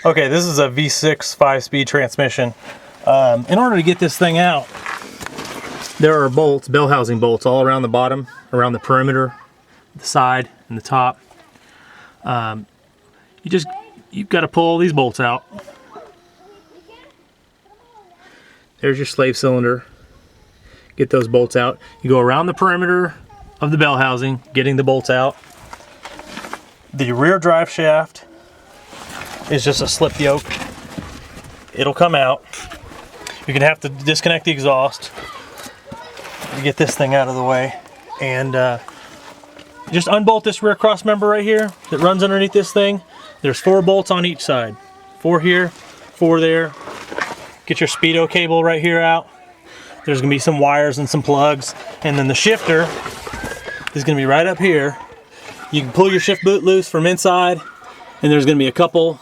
Okay, this is a V6 5-speed transmission. In order to get this thing out, there are bolts, bell housing bolts, all around the bottom, around the perimeter, the side, and the top. You've got to pull all these bolts out. There's your slave cylinder. Get those bolts out. You go around the perimeter of the bell housing, getting the bolts out. The rear drive shaft is just a slip yoke. It'll come out. You're gonna have to disconnect the exhaust to get this thing out of the way. And just unbolt this rear cross member right here that runs underneath this thing. There's 4 bolts on each side. 4 here, 4 there. Get your speedo cable right here out. There's gonna be some wires and some plugs. And then the shifter is gonna be right up here. You can pull your shift boot loose from inside, and there's gonna be a couple,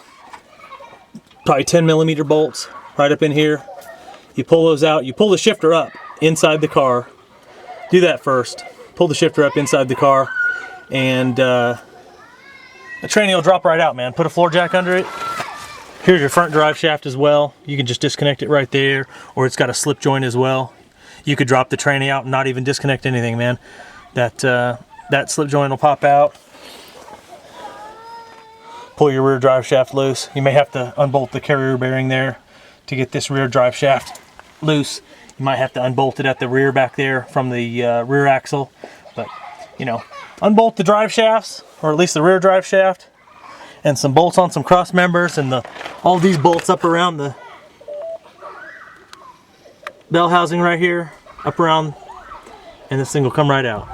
probably 10mm bolts right up in here. You pull those out, you pull the shifter up inside the car. Do that first. Pull the shifter up inside the car, and the tranny will drop right out, man. Put a floor jack under it. Here's your front drive shaft as well. You can just disconnect it right there, or it's got a slip joint as well. You could drop the tranny out and not even disconnect anything, man. That slip joint will pop out. Pull your rear drive shaft loose. You may have to unbolt the carrier bearing there to get this rear drive shaft loose. You might have to unbolt it at the rear back there from the rear axle. But, you know, unbolt the drive shafts, or at least the rear drive shaft, and some bolts on some cross members, and all these bolts up around the bell housing right here, up around, and this thing will come right out.